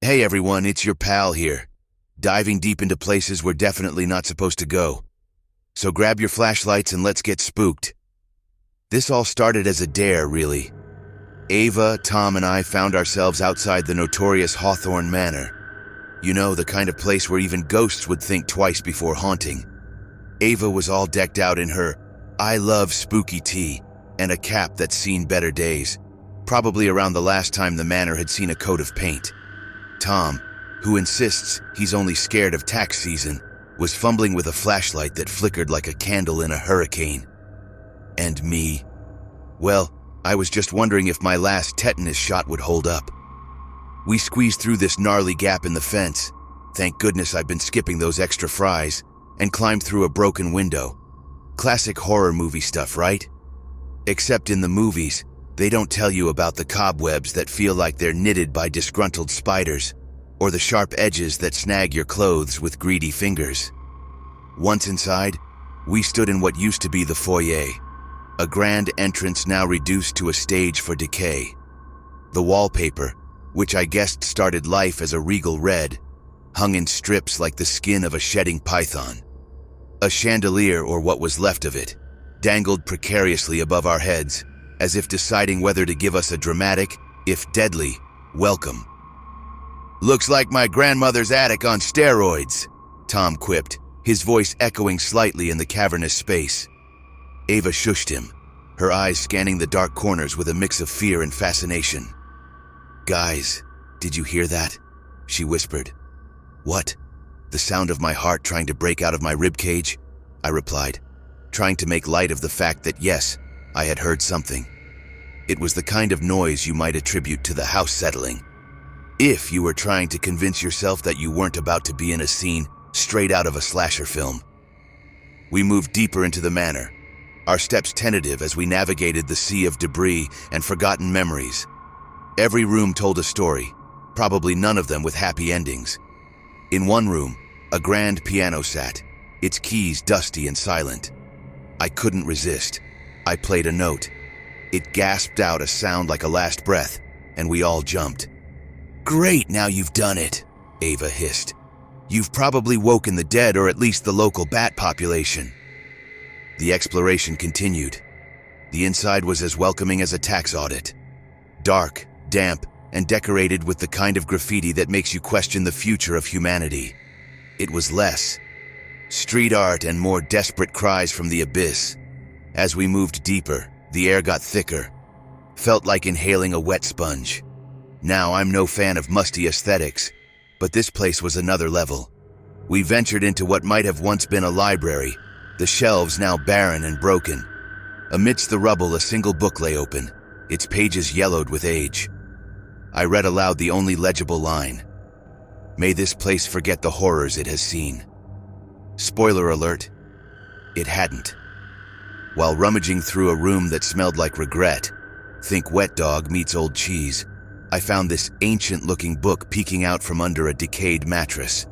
Hey everyone, it's your pal here, diving deep into places we're definitely not supposed to go. So grab your flashlights and let's get spooked. This all started as a dare, really. Ava, Tom, and I found ourselves outside the notorious Hawthorne Manor. You know, the kind of place where even ghosts would think twice before haunting. Ava was all decked out in her "I love spooky" tee and a cap that's seen better days, probably around the last time the manor had seen a coat of paint. Tom, who insists he's only scared of tax season, was fumbling with a flashlight that flickered like a candle in a hurricane. And me? Well, I was just wondering if my last tetanus shot would hold up. We squeezed through this gnarly gap in the fence. Thank goodness I've been skipping those extra fries, and climbed through a broken window. Classic horror movie stuff, right? Except in the movies, they don't tell you about the cobwebs that feel like they're knitted by disgruntled spiders, or the sharp edges that snag your clothes with greedy fingers. Once inside, we stood in what used to be the foyer, a grand entrance now reduced to a stage for decay. The wallpaper, which I guessed started life as a regal red, hung in strips like the skin of a shedding python. A chandelier, or what was left of it, dangled precariously above our heads, as if deciding whether to give us a dramatic, if deadly, welcome. "Looks like my grandmother's attic on steroids," Tom quipped, his voice echoing slightly in the cavernous space. Ava shushed him, her eyes scanning the dark corners with a mix of fear and fascination. "Guys, did you hear that?" she whispered. "What? The sound of my heart trying to break out of my ribcage?" I replied, trying to make light of the fact that yes, I had heard something. It was the kind of noise you might attribute to the house settling, if you were trying to convince yourself that you weren't about to be in a scene straight out of a slasher film. We moved deeper into the manor, our steps tentative as we navigated the sea of debris and forgotten memories. Every room told a story, probably none of them with happy endings. In one room, a grand piano sat, its keys dusty and silent. I couldn't resist. I played a note. It gasped out a sound like a last breath, and we all jumped. "Great, now you've done it," Ava hissed. "You've probably woken the dead, or at least the local bat population." The exploration continued. The inside was as welcoming as a tax audit. Dark, damp, and decorated with the kind of graffiti that makes you question the future of humanity. It was less street art and more desperate cries from the abyss. As we moved deeper, the air got thicker. Felt like inhaling a wet sponge. Now, I'm no fan of musty aesthetics, but this place was another level. We ventured into what might have once been a library, the shelves now barren and broken. Amidst the rubble, a single book lay open, its pages yellowed with age. I read aloud the only legible line: "May this place forget the horrors it has seen." Spoiler alert, it hadn't. While rummaging through a room that smelled like regret, think wet dog meets old cheese, I found this ancient-looking book peeking out from under a decayed mattress.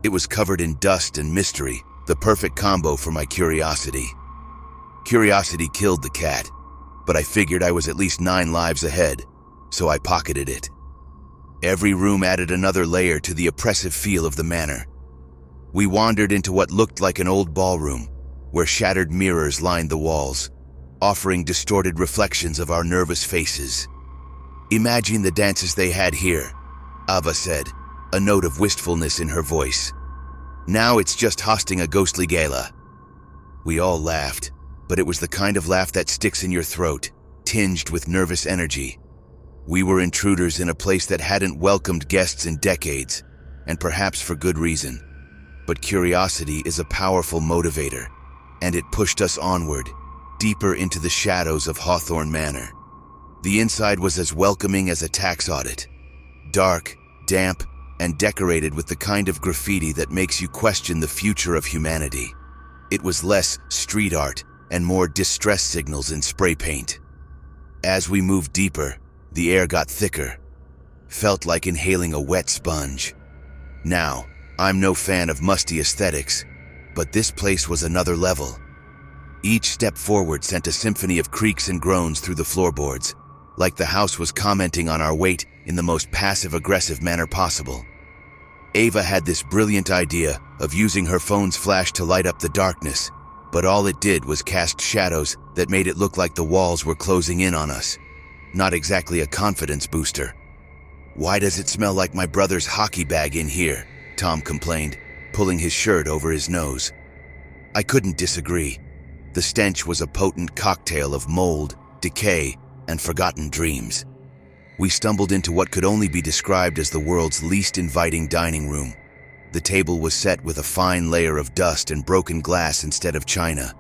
It was covered in dust and mystery, the perfect combo for my curiosity. Curiosity killed the cat, but I figured I was at least 9 lives ahead, so I pocketed it. Every room added another layer to the oppressive feel of the manor. We wandered into what looked like an old ballroom, where shattered mirrors lined the walls, offering distorted reflections of our nervous faces. "Imagine the dances they had here," Ava said, a note of wistfulness in her voice. "Now it's just hosting a ghostly gala." We all laughed, but it was the kind of laugh that sticks in your throat, tinged with nervous energy. We were intruders in a place that hadn't welcomed guests in decades, and perhaps for good reason. But curiosity is a powerful motivator, and it pushed us onward, deeper into the shadows of Hawthorne Manor. The inside was as welcoming as a tax audit. Dark, damp, and decorated with the kind of graffiti that makes you question the future of humanity. It was less street art and more distress signals in spray paint. As we moved deeper, the air got thicker. Felt like inhaling a wet sponge. Now, I'm no fan of musty aesthetics, but this place was another level. Each step forward sent a symphony of creaks and groans through the floorboards, like the house was commenting on our weight in the most passive-aggressive manner possible. Ava had this brilliant idea of using her phone's flash to light up the darkness, but all it did was cast shadows that made it look like the walls were closing in on us. Not exactly a confidence booster. "Why does it smell like my brother's hockey bag in here?" Tom complained, pulling his shirt over his nose. I couldn't disagree. The stench was a potent cocktail of mold, decay, and forgotten dreams. We stumbled into what could only be described as the world's least inviting dining room. The table was set with a fine layer of dust and broken glass instead of china.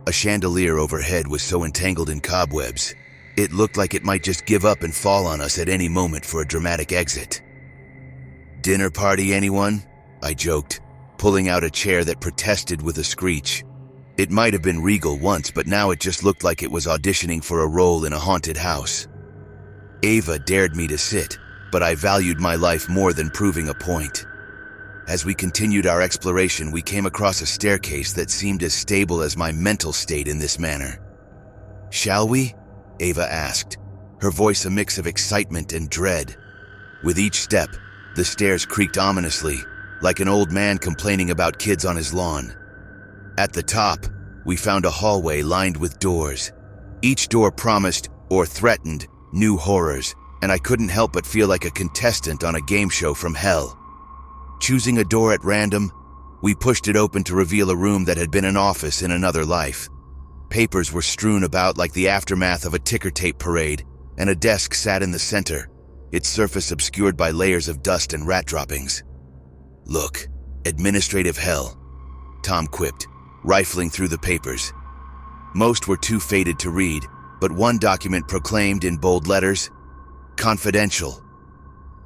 A chandelier overhead was so entangled in cobwebs, it looked like it might just give up and fall on us at any moment for a dramatic exit. "Dinner party, anyone?" I joked, pulling out a chair that protested with a screech. It might have been regal once, but now it just looked like it was auditioning for a role in a haunted house. Ava dared me to sit, but I valued my life more than proving a point. As we continued our exploration, we came across a staircase that seemed as stable as my mental state in this manner. "Shall we?" Ava asked, her voice a mix of excitement and dread. With each step, the stairs creaked ominously, like an old man complaining about kids on his lawn. At the top, we found a hallway lined with doors. Each door promised, or threatened, new horrors, and I couldn't help but feel like a contestant on a game show from hell. Choosing a door at random, we pushed it open to reveal a room that had been an office in another life. Papers were strewn about like the aftermath of a ticker tape parade, and a desk sat in the center, its surface obscured by layers of dust and rat droppings. "Look, administrative hell," Tom quipped, rifling through the papers. Most were too faded to read, but one document proclaimed in bold letters, "Confidential."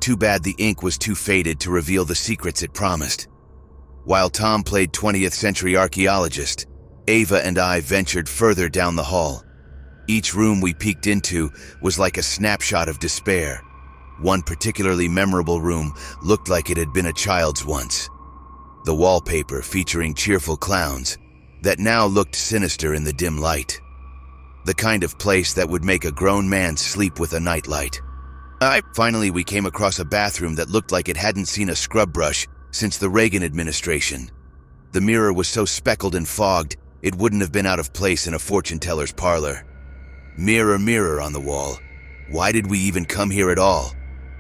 Too bad the ink was too faded to reveal the secrets it promised. While Tom played 20th century archaeologist, Ava and I ventured further down the hall. Each room we peeked into was like a snapshot of despair. One particularly memorable room looked like it had been a child's once. The wallpaper featuring cheerful clowns that now looked sinister in the dim light. The kind of place that would make a grown man sleep with a nightlight. Finally, we came across a bathroom that looked like it hadn't seen a scrub brush since the Reagan administration. The mirror was so speckled and fogged, it wouldn't have been out of place in a fortune-teller's parlor. "Mirror, mirror on the wall, why did we even come here at all?"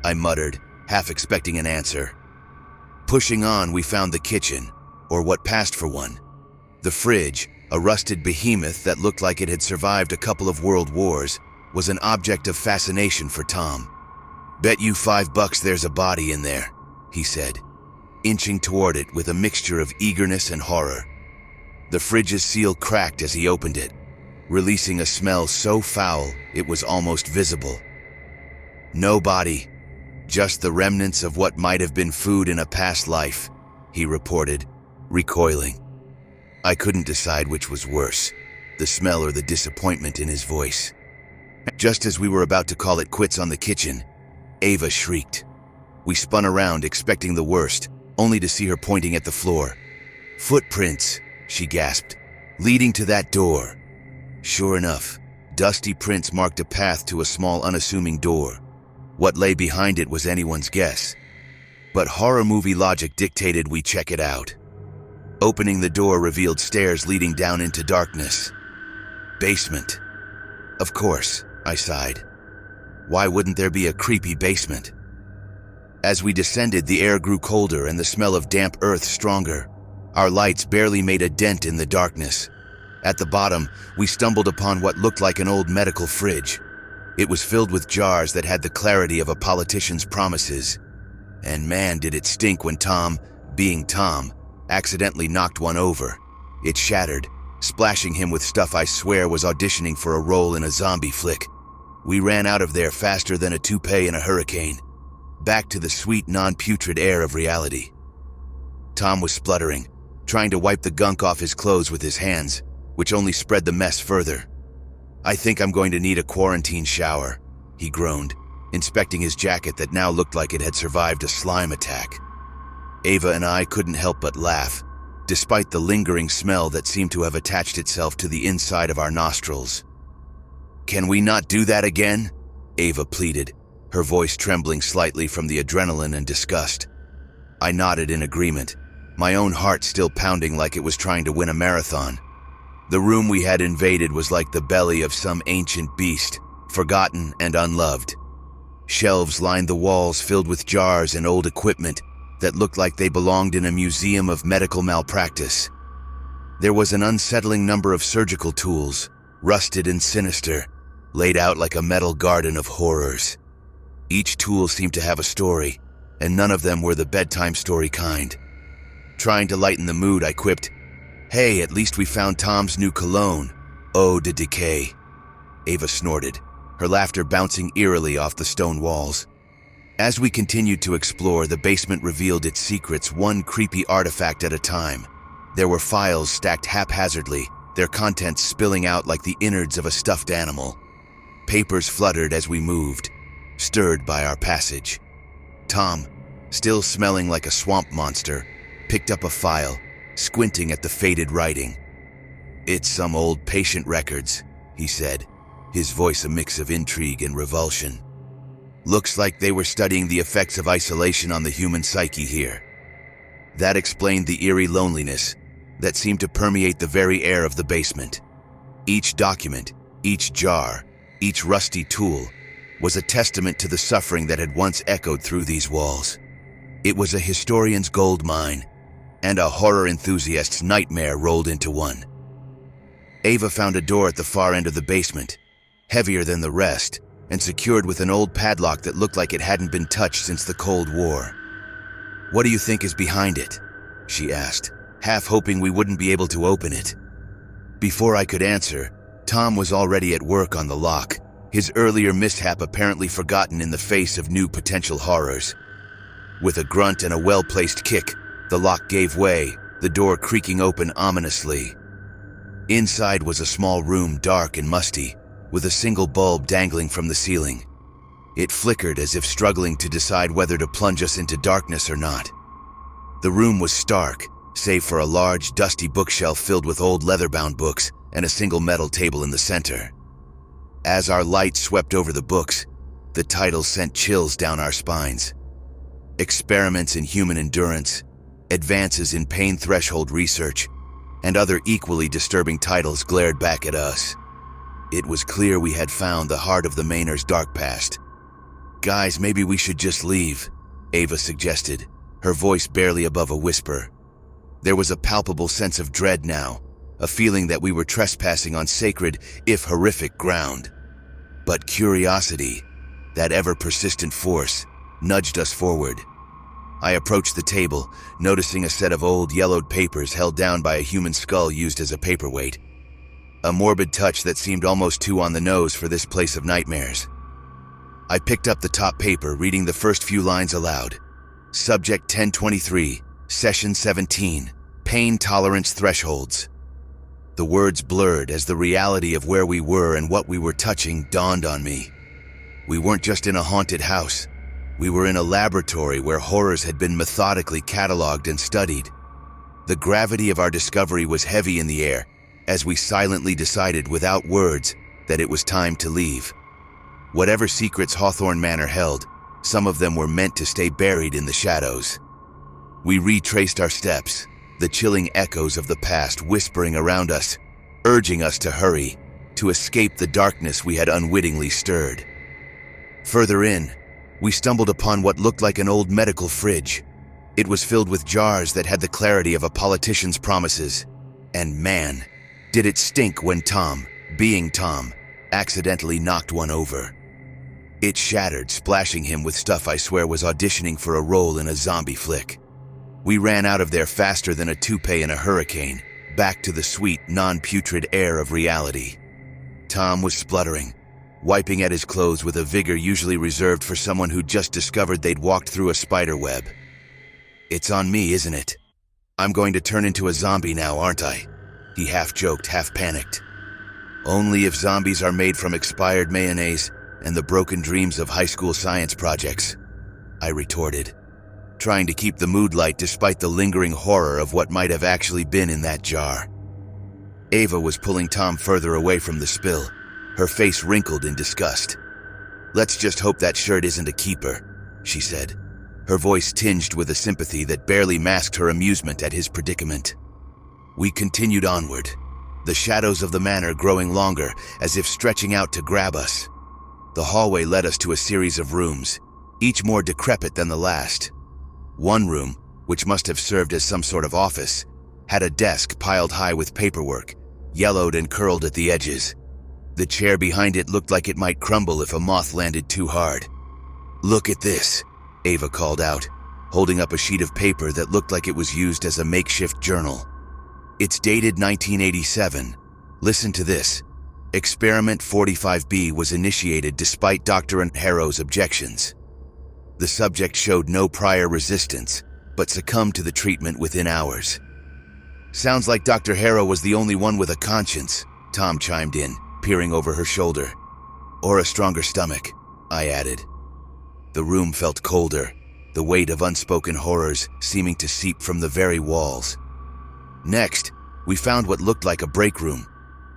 I muttered, half expecting an answer. Pushing on, we found the kitchen, or what passed for one. The fridge, a rusted behemoth that looked like it had survived a couple of world wars, was an object of fascination for Tom. "Bet you $5 there's a body in there," he said, inching toward it with a mixture of eagerness and horror. The fridge's seal cracked as he opened it, releasing a smell so foul it was almost visible. "No body, just the remnants of what might have been food in a past life," he reported, recoiling. I couldn't decide which was worse, the smell or the disappointment in his voice. Just as we were about to call it quits on the kitchen, Ava shrieked. We spun around, expecting the worst, only to see her pointing at the floor. "Footprints," she gasped, "leading to that door." Sure enough, dusty prints marked a path to a small, unassuming door. What lay behind it was anyone's guess, but horror movie logic dictated we check it out. Opening the door revealed stairs leading down into darkness. Basement. Of course, I sighed. Why wouldn't there be a creepy basement? As we descended, the air grew colder and the smell of damp earth stronger. Our lights barely made a dent in the darkness. At the bottom, we stumbled upon what looked like an old medical fridge. It was filled with jars that had the clarity of a politician's promises. And man, did it stink when Tom, being Tom, accidentally knocked one over. It shattered, splashing him with stuff I swear was auditioning for a role in a zombie flick. We ran out of there faster than a toupee in a hurricane, back to the sweet, non-putrid air of reality. Tom was spluttering, trying to wipe the gunk off his clothes with his hands, which only spread the mess further. "I think I'm going to need a quarantine shower," he groaned, inspecting his jacket that now looked like it had survived a slime attack. Ava and I couldn't help but laugh, despite the lingering smell that seemed to have attached itself to the inside of our nostrils. "Can we not do that again?" Ava pleaded, her voice trembling slightly from the adrenaline and disgust. I nodded in agreement, my own heart still pounding like it was trying to win a marathon. The room we had invaded was like the belly of some ancient beast, forgotten and unloved. Shelves lined the walls filled with jars and old equipment that looked like they belonged in a museum of medical malpractice. There was an unsettling number of surgical tools, rusted and sinister, laid out like a metal garden of horrors. Each tool seemed to have a story, and none of them were the bedtime story kind. Trying to lighten the mood, I quipped, "Hey, at least we found Tom's new cologne, Eau de Decay." Ava snorted, her laughter bouncing eerily off the stone walls. As we continued to explore, the basement revealed its secrets, one creepy artifact at a time. There were files stacked haphazardly, their contents spilling out like the innards of a stuffed animal. Papers fluttered as we moved, stirred by our passage. Tom, still smelling like a swamp monster, picked up a file, squinting at the faded writing. "It's some old patient records," he said, his voice a mix of intrigue and revulsion. "Looks like they were studying the effects of isolation on the human psyche here." That explained the eerie loneliness that seemed to permeate the very air of the basement. Each document, each jar, each rusty tool was a testament to the suffering that had once echoed through these walls. It was a historian's gold mine, and a horror enthusiast's nightmare rolled into one. Ava found a door at the far end of the basement, heavier than the rest, and secured with an old padlock that looked like it hadn't been touched since the Cold War. "What do you think is behind it?" she asked, half hoping we wouldn't be able to open it. Before I could answer, Tom was already at work on the lock, his earlier mishap apparently forgotten in the face of new potential horrors. With a grunt and a well-placed kick, the lock gave way, the door creaking open ominously. Inside was a small room, dark and musty, with a single bulb dangling from the ceiling. It flickered as if struggling to decide whether to plunge us into darkness or not. The room was stark, save for a large, dusty bookshelf filled with old leather-bound books and a single metal table in the center. As our light swept over the books, the titles sent chills down our spines. Experiments in Human Endurance, Advances in Pain Threshold Research, and other equally disturbing titles glared back at us. It was clear we had found the heart of the Manor's dark past. "Guys, maybe we should just leave," Ava suggested, her voice barely above a whisper. There was a palpable sense of dread now, a feeling that we were trespassing on sacred, if horrific, ground. But curiosity, that ever-persistent force, nudged us forward. I approached the table, noticing a set of old, yellowed papers held down by a human skull used as a paperweight. A morbid touch that seemed almost too on the nose for this place of nightmares. I picked up the top paper, reading the first few lines aloud. Subject 1023, Session 17, Pain Tolerance Thresholds. The words blurred as the reality of where we were and what we were touching dawned on me. We weren't just in a haunted house. We were in a laboratory where horrors had been methodically cataloged and studied. The gravity of our discovery was heavy in the air, as we silently decided without words that it was time to leave. Whatever secrets Hawthorne Manor held, some of them were meant to stay buried in the shadows. We retraced our steps, the chilling echoes of the past whispering around us, urging us to hurry, to escape the darkness we had unwittingly stirred. Further in, we stumbled upon what looked like an old medical fridge. It was filled with jars that had the clarity of a politician's promises. And man, did it stink when Tom, being Tom, accidentally knocked one over. It shattered, splashing him with stuff I swear was auditioning for a role in a zombie flick. We ran out of there faster than a toupee in a hurricane, back to the sweet, non-putrid air of reality. Tom was spluttering, wiping at his clothes with a vigor usually reserved for someone who'd just discovered they'd walked through a spider web. "It's on me, isn't it? I'm going to turn into a zombie now, aren't I?" He half joked, half panicked. "Only if zombies are made from expired mayonnaise and the broken dreams of high school science projects," I retorted, trying to keep the mood light despite the lingering horror of what might have actually been in that jar. Ava was pulling Tom further away from the spill, her face wrinkled in disgust. Let's just hope that shirt isn't a keeper, she said, her voice tinged with a sympathy that barely masked her amusement at his predicament. We continued onward, the shadows of the manor growing longer, as if stretching out to grab us. The hallway led us to a series of rooms, each more decrepit than the last. One room, which must have served as some sort of office, had a desk piled high with paperwork, yellowed and curled at the edges. The chair behind it looked like it might crumble if a moth landed too hard. "Look at this," Ava called out, holding up a sheet of paper that looked like it was used as a makeshift journal. "It's dated 1987. Listen to this. Experiment 45B was initiated despite Dr. Harrow's objections. The subject showed no prior resistance, but succumbed to the treatment within hours." "Sounds like Dr. Harrow was the only one with a conscience," Tom chimed in, peering over her shoulder. "Or a stronger stomach," I added. The room felt colder, the weight of unspoken horrors seeming to seep from the very walls. Next, we found what looked like a break room,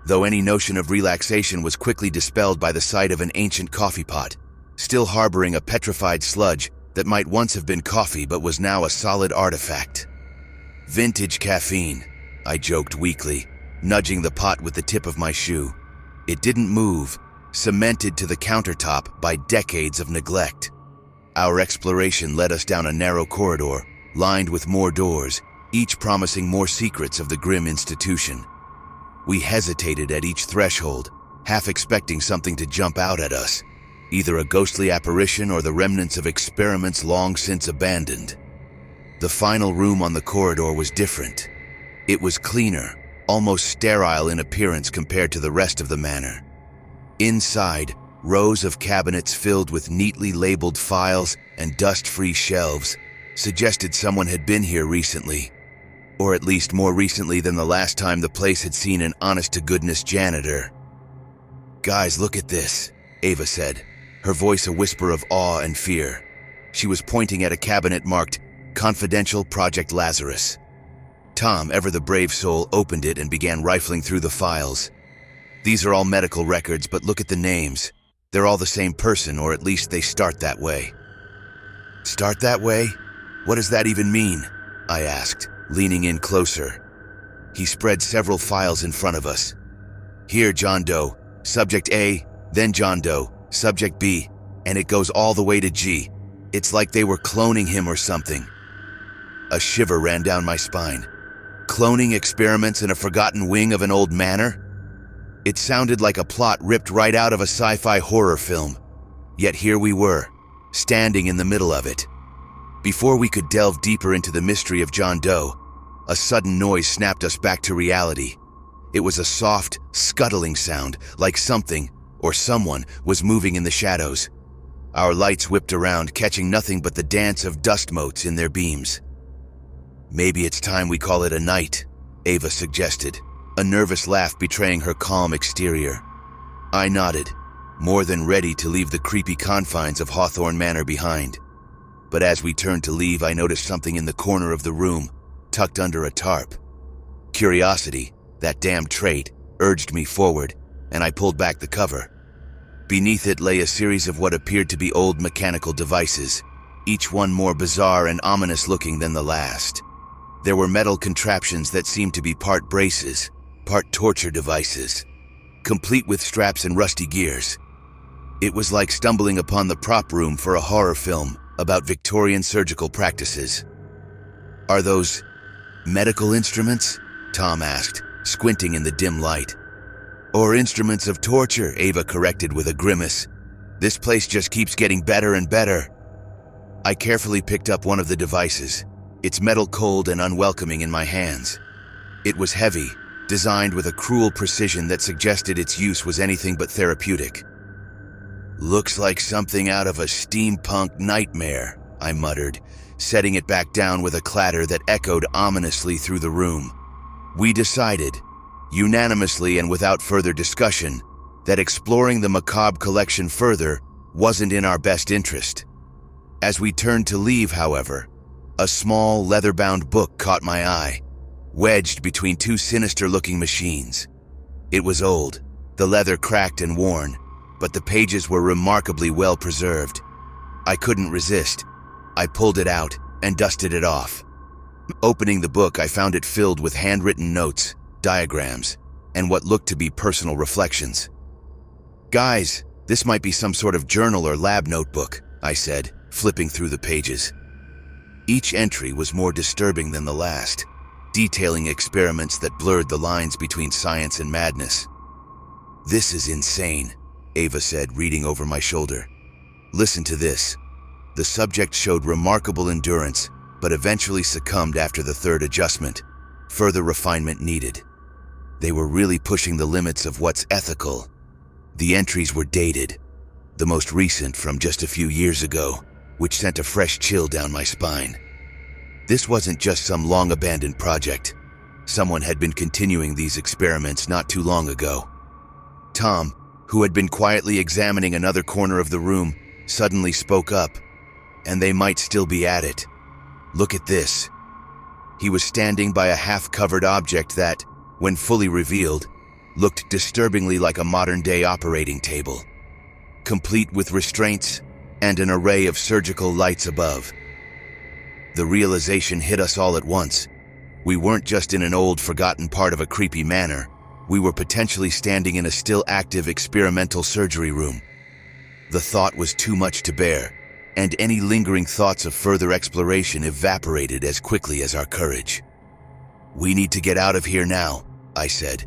though any notion of relaxation was quickly dispelled by the sight of an ancient coffee pot, still harboring a petrified sludge that might once have been coffee but was now a solid artifact. "Vintage caffeine," I joked weakly, nudging the pot with the tip of my shoe. It didn't move, cemented to the countertop by decades of neglect. Our exploration led us down a narrow corridor, lined with more doors, each promising more secrets of the grim institution. We hesitated at each threshold, half expecting something to jump out at us, either a ghostly apparition or the remnants of experiments long since abandoned. The final room on the corridor was different. It was cleaner, almost sterile in appearance compared to the rest of the manor. Inside, rows of cabinets filled with neatly labeled files and dust-free shelves suggested someone had been here recently, or at least more recently than the last time the place had seen an honest-to-goodness janitor. "Guys, look at this," Ava said, her voice a whisper of awe and fear. She was pointing at a cabinet marked Confidential Project Lazarus. Tom, ever the brave soul, opened it and began rifling through the files. "These are all medical records, but look at the names. They're all the same person, or at least they start that way." "Start that way? What does that even mean?" I asked, leaning in closer. He spread several files in front of us. "Here, John Doe, subject A, then John Doe, subject B, and it goes all the way to G. It's like they were cloning him or something." A shiver ran down my spine. Cloning experiments in a forgotten wing of an old manor? It sounded like a plot ripped right out of a sci-fi horror film. Yet here we were, standing in the middle of it. Before we could delve deeper into the mystery of John Doe, a sudden noise snapped us back to reality. It was a soft, scuttling sound, like something, or someone, was moving in the shadows. Our lights whipped around, catching nothing but the dance of dust motes in their beams. "Maybe it's time we call it a night," Ava suggested, a nervous laugh betraying her calm exterior. I nodded, more than ready to leave the creepy confines of Hawthorne Manor behind. But as we turned to leave, I noticed something in the corner of the room, tucked under a tarp. Curiosity, that damn trait, urged me forward, and I pulled back the cover. Beneath it lay a series of what appeared to be old mechanical devices, each one more bizarre and ominous looking than the last. There were metal contraptions that seemed to be part braces, part torture devices, complete with straps and rusty gears. It was like stumbling upon the prop room for a horror film about Victorian surgical practices. "Are those medical instruments?" Tom asked, squinting in the dim light. "Or instruments of torture," Ava corrected with a grimace. "This place just keeps getting better and better." I carefully picked up one of the devices, its metal cold and unwelcoming in my hands. It was heavy, designed with a cruel precision that suggested its use was anything but therapeutic. "Looks like something out of a steampunk nightmare," I muttered, setting it back down with a clatter that echoed ominously through the room. We decided, unanimously and without further discussion, that exploring the macabre collection further wasn't in our best interest. As we turned to leave, however, a small leather-bound book caught my eye, wedged between two sinister-looking machines. It was old, the leather cracked and worn, but the pages were remarkably well preserved. I couldn't resist. I pulled it out and dusted it off. Opening the book, I found it filled with handwritten notes, diagrams, and what looked to be personal reflections. "Guys, this might be some sort of journal or lab notebook," I said, flipping through the pages. Each entry was more disturbing than the last, detailing experiments that blurred the lines between science and madness. "This is insane," Ava said, reading over my shoulder. "Listen to this. The subject showed remarkable endurance, but eventually succumbed after the third adjustment. Further refinement needed." They were really pushing the limits of what's ethical. The entries were dated, the most recent from just a few years ago, which sent a fresh chill down my spine. This wasn't just some long-abandoned project. Someone had been continuing these experiments not too long ago. Tom, who had been quietly examining another corner of the room, suddenly spoke up, and they might still be at it. "Look at this." He was standing by a half-covered object that, when fully revealed, looked disturbingly like a modern-day operating table, complete with restraints and an array of surgical lights above. The realization hit us all at once. We weren't just in an old, forgotten part of a creepy manor. We were potentially standing in a still-active experimental surgery room. The thought was too much to bear, and any lingering thoughts of further exploration evaporated as quickly as our courage. "We need to get out of here now," I said,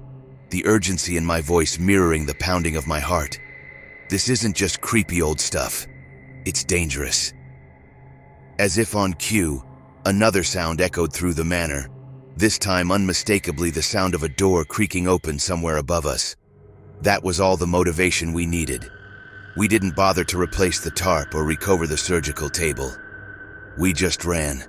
the urgency in my voice mirroring the pounding of my heart. "This isn't just creepy old stuff. It's dangerous." As if on cue, another sound echoed through the manor, this time unmistakably the sound of a door creaking open somewhere above us. That was all the motivation we needed. We didn't bother to replace the tarp or recover the surgical table. We just ran,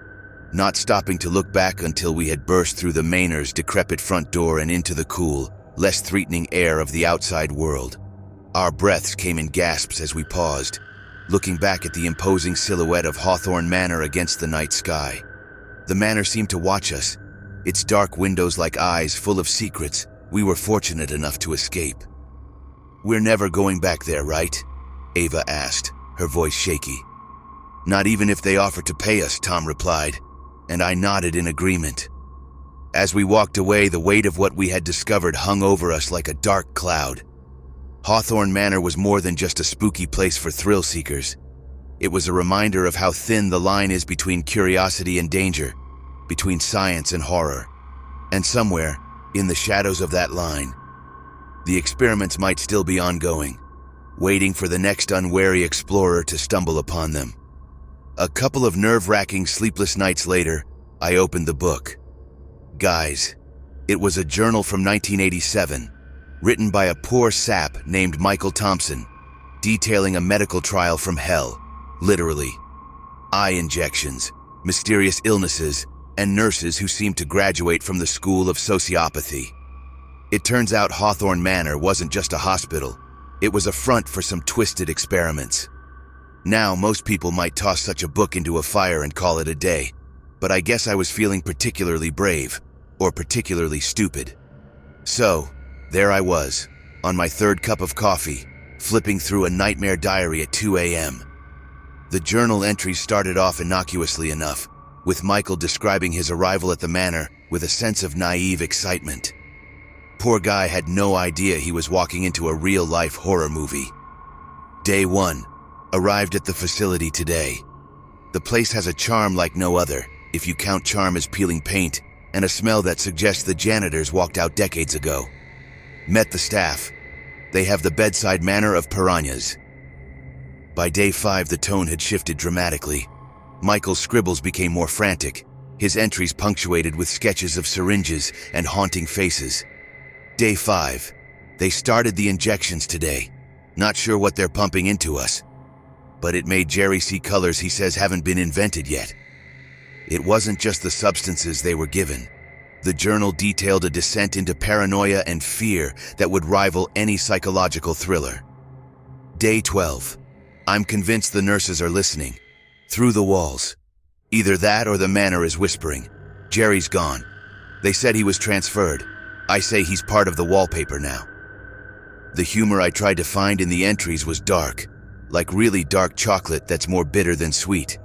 not stopping to look back until we had burst through the Manor's decrepit front door and into the cool, less threatening air of the outside world. Our breaths came in gasps as we paused, looking back at the imposing silhouette of Hawthorne Manor against the night sky. The manor seemed to watch us, its dark windows like eyes full of secrets we were fortunate enough to escape. "We're never going back there, right?" Ava asked, her voice shaky. "Not even if they offer to pay us," Tom replied, and I nodded in agreement. As we walked away, the weight of what we had discovered hung over us like a dark cloud. Hawthorne Manor was more than just a spooky place for thrill seekers. It was a reminder of how thin the line is between curiosity and danger, between science and horror. And somewhere, in the shadows of that line, the experiments might still be ongoing, waiting for the next unwary explorer to stumble upon them. A couple of nerve-wracking sleepless nights later, I opened the book. Guys, it was a journal from 1987, written by a poor sap named Michael Thompson, detailing a medical trial from hell, literally. Eye injections, mysterious illnesses, and nurses who seemed to graduate from the school of sociopathy. It turns out Hawthorne Manor wasn't just a hospital. It was a front for some twisted experiments. Now, most people might toss such a book into a fire and call it a day, but I guess I was feeling particularly brave, or particularly stupid. So, there I was, on my third cup of coffee, flipping through a nightmare diary at 2 a.m. The journal entries started off innocuously enough, with Michael describing his arrival at the manor with a sense of naive excitement. Poor guy had no idea he was walking into a real-life horror movie. Day 1. Arrived at the facility today. The place has a charm like no other, if you count charm as peeling paint, and a smell that suggests the janitors walked out decades ago. Met the staff. They have the bedside manner of piranhas. By day 5, the tone had shifted dramatically. Michael's scribbles became more frantic, his entries punctuated with sketches of syringes and haunting faces. Day 5. They started the injections today. Not sure what they're pumping into us. But it made Jerry see colors he says haven't been invented yet. It wasn't just the substances they were given. The journal detailed a descent into paranoia and fear that would rival any psychological thriller. Day 12. I'm convinced the nurses are listening. Through the walls. Either that or the manor is whispering. Jerry's gone. They said he was transferred. I say he's part of the wallpaper now. The humor I tried to find in the entries was dark, like really dark chocolate that's more bitter than sweet.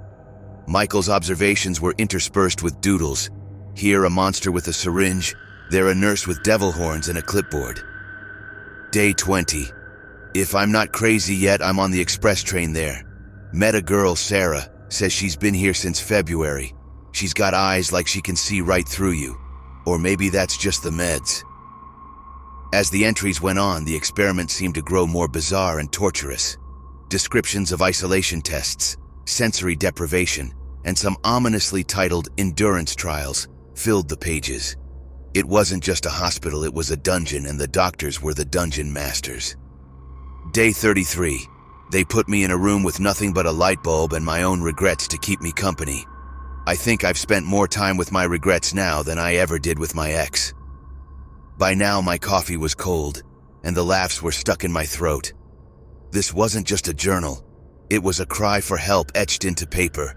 Michael's observations were interspersed with doodles. Here a monster with a syringe, there a nurse with devil horns and a clipboard. Day 20. If I'm not crazy yet, I'm on the express train there. Met a girl, Sarah, says she's been here since February. She's got eyes like she can see right through you. Or maybe that's just the meds. As the entries went on, the experiment seemed to grow more bizarre and torturous. Descriptions of isolation tests, sensory deprivation, and some ominously titled endurance trials filled the pages. It wasn't just a hospital, it was a dungeon, and the doctors were the dungeon masters. Day 33. They put me in a room with nothing but a light bulb and my own regrets to keep me company. I think I've spent more time with my regrets now than I ever did with my ex. By now my coffee was cold, and the laughs were stuck in my throat. This wasn't just a journal. It was a cry for help etched into paper.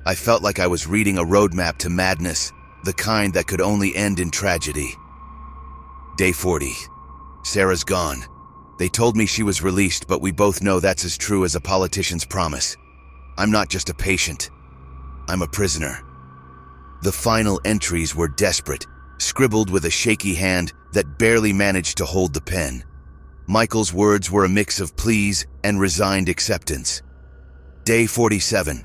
I felt like I was reading a roadmap to madness, the kind that could only end in tragedy. Day 40. Sarah's gone. They told me she was released, but we both know that's as true as a politician's promise. I'm not just a patient. I'm a prisoner. The final entries were desperate, scribbled with a shaky hand that barely managed to hold the pen. Michael's words were a mix of pleas and resigned acceptance. Day 47.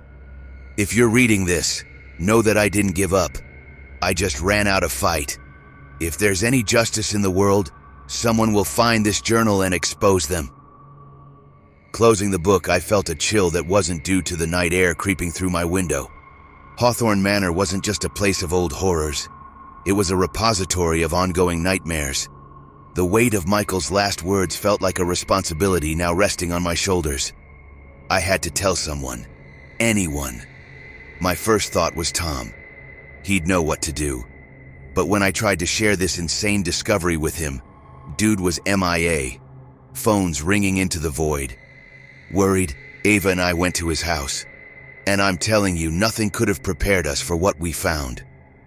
If you're reading this, know that I didn't give up. I just ran out of fight. If there's any justice in the world, someone will find this journal and expose them. Closing the book, I felt a chill that wasn't due to the night air creeping through my window. Hawthorne Manor wasn't just a place of old horrors. It was a repository of ongoing nightmares. The weight of Michael's last words felt like a responsibility now resting on my shoulders. I had to tell someone. Anyone. My first thought was Tom. He'd know what to do. But when I tried to share this insane discovery with him, dude was MIA. Phones ringing into the void. Worried, Ava and I went to his house. And I'm telling you, nothing could have prepared us for what we found.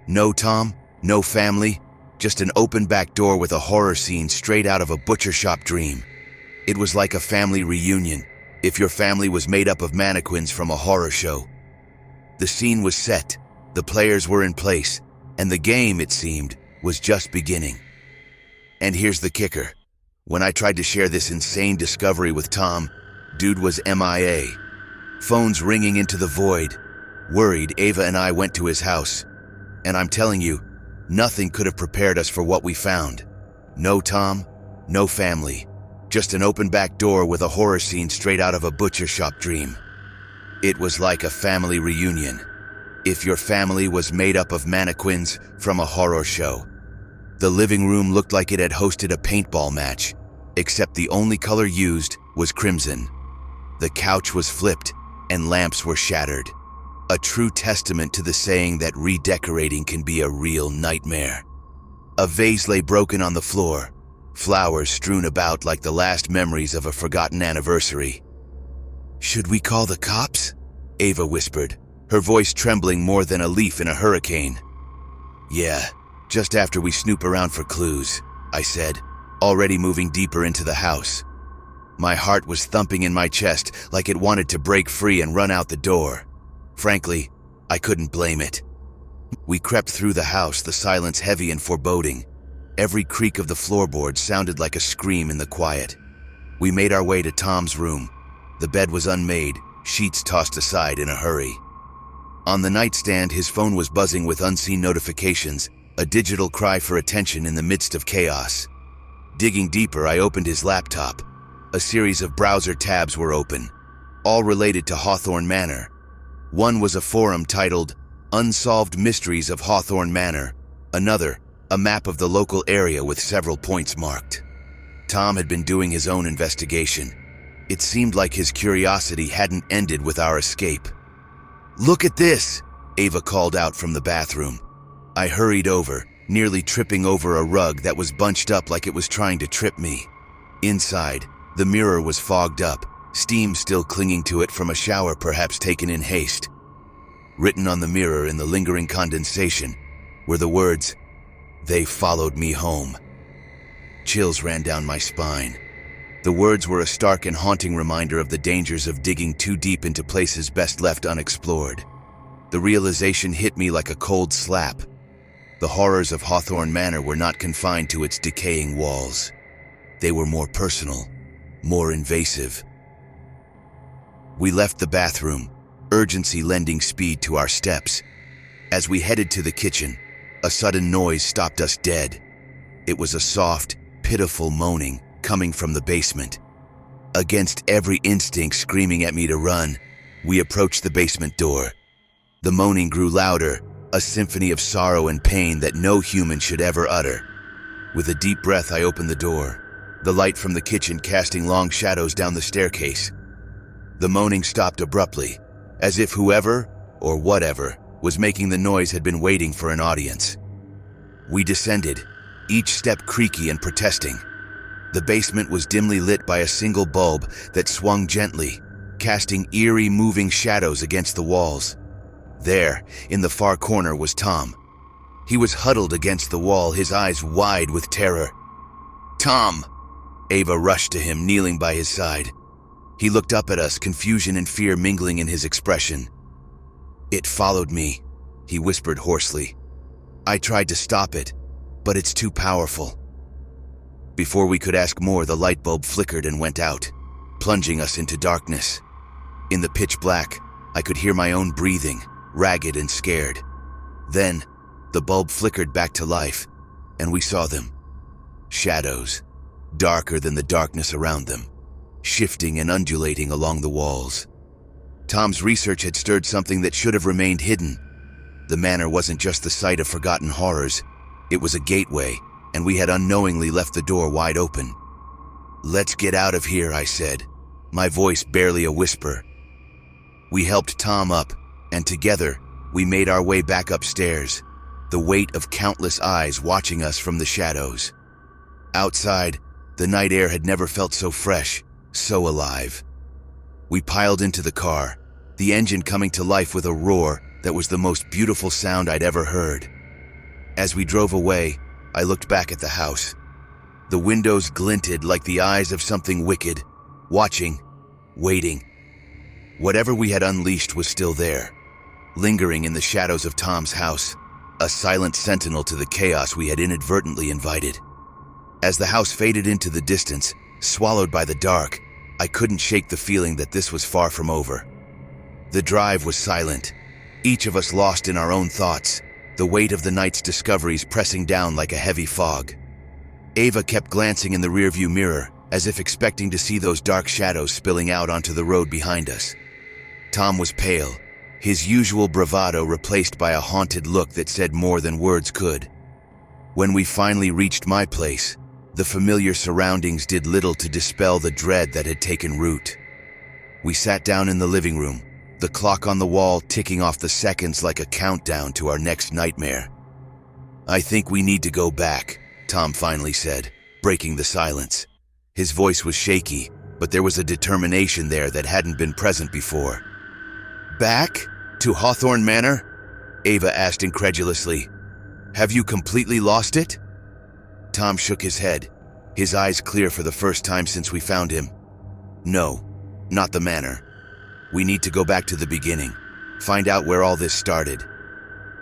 No Tom, no family, just an open back door with a horror scene straight out of a butcher shop dream. It was like a family reunion, if your family was made up of mannequins from a horror show. The scene was set, the players were in place, and the game, it seemed, was just beginning. And here's the kicker. When I tried to share this insane discovery with Tom, dude was MIA. Phones ringing into the void. Worried, Ava and I went to his house. And I'm telling you, nothing could have prepared us for what we found. No Tom, no family. Just an open back door with a horror scene straight out of a butcher shop dream. It was like a family reunion. If your family was made up of mannequins from a horror show. The living room looked like it had hosted a paintball match, except the only color used was crimson. The couch was flipped and lamps were shattered. A true testament to the saying that redecorating can be a real nightmare. A vase lay broken on the floor, flowers strewn about like the last memories of a forgotten anniversary. "Should we call the cops?" Ava whispered, her voice trembling more than a leaf in a hurricane. "Yeah, just after we snoop around for clues," I said, already moving deeper into the house. My heart was thumping in my chest like it wanted to break free and run out the door. Frankly, I couldn't blame it. We crept through the house, the silence heavy and foreboding. Every creak of the floorboards sounded like a scream in the quiet. We made our way to Tom's room. The bed was unmade, sheets tossed aside in a hurry. On the nightstand, his phone was buzzing with unseen notifications, a digital cry for attention in the midst of chaos. Digging deeper, I opened his laptop. A series of browser tabs were open, all related to Hawthorne Manor. One was a forum titled Unsolved Mysteries of Hawthorne Manor. Another, a map of the local area with several points marked. Tom had been doing his own investigation. It seemed like his curiosity hadn't ended with our escape. "Look at this!" Ava called out from the bathroom. I hurried over, nearly tripping over a rug that was bunched up like it was trying to trip me. Inside, the mirror was fogged up, steam still clinging to it from a shower perhaps taken in haste. Written on the mirror in the lingering condensation were the words, "They followed me home." Chills ran down my spine. The words were a stark and haunting reminder of the dangers of digging too deep into places best left unexplored. The realization hit me like a cold slap. The horrors of Hawthorne Manor were not confined to its decaying walls. They were more personal, more invasive. We left the bathroom, urgency lending speed to our steps. As we headed to the kitchen, a sudden noise stopped us dead. It was a soft, pitiful moaning coming from the basement. Against every instinct screaming at me to run, we approached the basement door. The moaning grew louder, a symphony of sorrow and pain that no human should ever utter. With a deep breath, I opened the door, the light from the kitchen casting long shadows down the staircase. The moaning stopped abruptly, as if whoever, or whatever, was making the noise had been waiting for an audience. We descended, each step creaky and protesting. The basement was dimly lit by a single bulb that swung gently, casting eerie moving shadows against the walls. There, in the far corner, was Tom. He was huddled against the wall, his eyes wide with terror. "Tom!" Ava rushed to him, kneeling by his side. He looked up at us, confusion and fear mingling in his expression. "It followed me," he whispered hoarsely. "I tried to stop it, but it's too powerful." Before we could ask more, the light bulb flickered and went out, plunging us into darkness. In the pitch black, I could hear my own breathing, ragged and scared. Then, the bulb flickered back to life, and we saw them. Shadows, darker than the darkness around them, shifting and undulating along the walls. Tom's research had stirred something that should have remained hidden. The manor wasn't just the site of forgotten horrors, it was a gateway, and we had unknowingly left the door wide open. "Let's get out of here," I said, my voice barely a whisper. We helped Tom up, and together, we made our way back upstairs, the weight of countless eyes watching us from the shadows. Outside, the night air had never felt so fresh, so alive. We piled into the car, the engine coming to life with a roar that was the most beautiful sound I'd ever heard. As we drove away, I looked back at the house. The windows glinted like the eyes of something wicked, watching, waiting. Whatever we had unleashed was still there, lingering in the shadows of Tom's house, a silent sentinel to the chaos we had inadvertently invited. As the house faded into the distance, swallowed by the dark, I couldn't shake the feeling that this was far from over. The drive was silent, each of us lost in our own thoughts, the weight of the night's discoveries pressing down like a heavy fog. Ava kept glancing in the rearview mirror, as if expecting to see those dark shadows spilling out onto the road behind us. Tom was pale, his usual bravado replaced by a haunted look that said more than words could. When we finally reached my place, the familiar surroundings did little to dispel the dread that had taken root. We sat down in the living room, the clock on the wall ticking off the seconds like a countdown to our next nightmare. "I think we need to go back," Tom finally said, breaking the silence. His voice was shaky, but there was a determination there that hadn't been present before. "Back? To Hawthorne Manor?" Ava asked incredulously. "Have you completely lost it?" Tom shook his head, his eyes clear for the first time since we found him. "No, not the manor. We need to go back to the beginning, find out where all this started.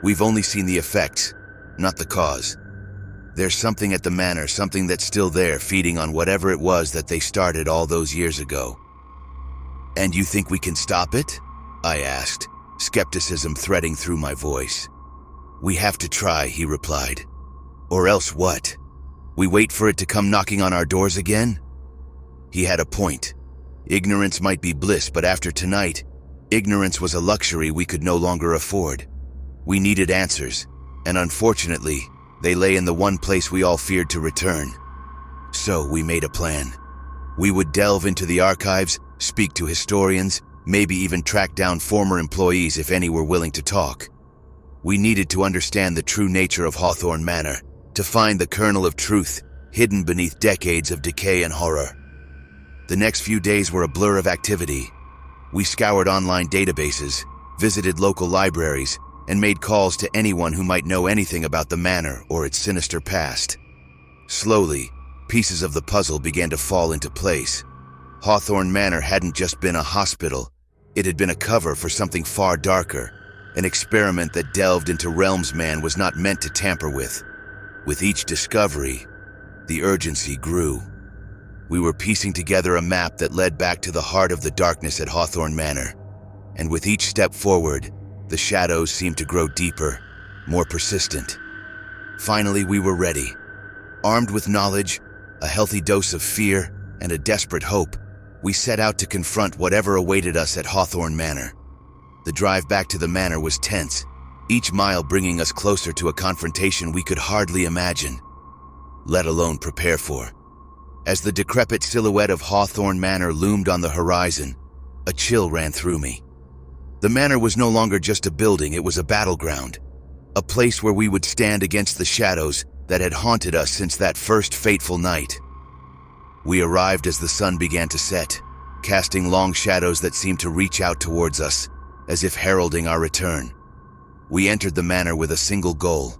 We've only seen the effects, not the cause. There's something at the manor, something that's still there, feeding on whatever it was that they started all those years ago." "And you think we can stop it?" I asked, skepticism threading through my voice. "We have to try," he replied. "Or else what? We wait for it to come knocking on our doors again?" He had a point. Ignorance might be bliss, but after tonight, ignorance was a luxury we could no longer afford. We needed answers, and unfortunately, they lay in the one place we all feared to return. So we made a plan. We would delve into the archives, speak to historians, maybe even track down former employees if any were willing to talk. We needed to understand the true nature of Hawthorne Manor, to find the kernel of truth hidden beneath decades of decay and horror. The next few days were a blur of activity. We scoured online databases, visited local libraries, and made calls to anyone who might know anything about the manor or its sinister past. Slowly, pieces of the puzzle began to fall into place. Hawthorne Manor hadn't just been a hospital, it had been a cover for something far darker, an experiment that delved into realms man was not meant to tamper with. With each discovery, the urgency grew. We were piecing together a map that led back to the heart of the darkness at Hawthorne Manor, and with each step forward, the shadows seemed to grow deeper, more persistent. Finally, we were ready. Armed with knowledge, a healthy dose of fear, and a desperate hope, we set out to confront whatever awaited us at Hawthorne Manor. The drive back to the manor was tense, each mile bringing us closer to a confrontation we could hardly imagine, let alone prepare for. As the decrepit silhouette of Hawthorne Manor loomed on the horizon, a chill ran through me. The manor was no longer just a building, it was a battleground, a place where we would stand against the shadows that had haunted us since that first fateful night. We arrived as the sun began to set, casting long shadows that seemed to reach out towards us, as if heralding our return. We entered the manor with a single goal: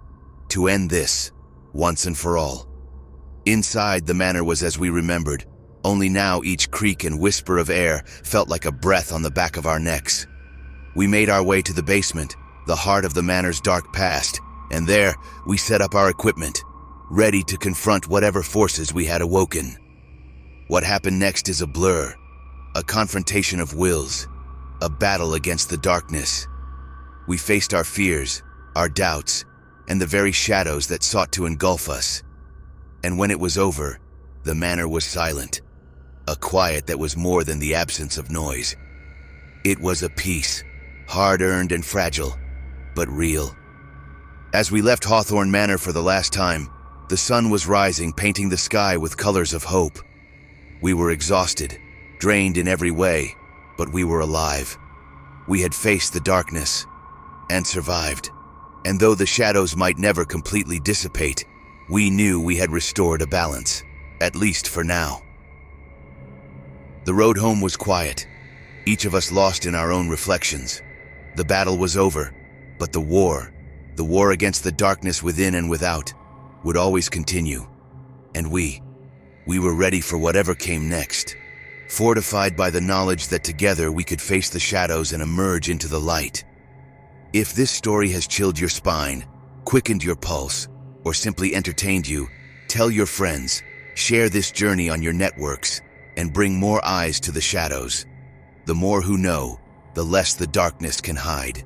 to end this, once and for all. Inside, the manor was as we remembered, only now each creak and whisper of air felt like a breath on the back of our necks. We made our way to the basement, the heart of the manor's dark past, and there we set up our equipment, ready to confront whatever forces we had awoken. What happened next is a blur, a confrontation of wills, a battle against the darkness. We faced our fears, our doubts, and the very shadows that sought to engulf us. And when it was over, the manor was silent, a quiet that was more than the absence of noise. It was a peace, hard-earned and fragile, but real. As we left Hawthorne Manor for the last time, the sun was rising, painting the sky with colors of hope. We were exhausted, drained in every way, but we were alive. We had faced the darkness and survived. And though the shadows might never completely dissipate, we knew we had restored a balance, at least for now. The road home was quiet, each of us lost in our own reflections. The battle was over, but the war against the darkness within and without, would always continue. And we were ready for whatever came next, fortified by the knowledge that together we could face the shadows and emerge into the light. If this story has chilled your spine, quickened your pulse, or simply entertained you, tell your friends, share this journey on your networks, and bring more eyes to the shadows. The more who know, the less the darkness can hide.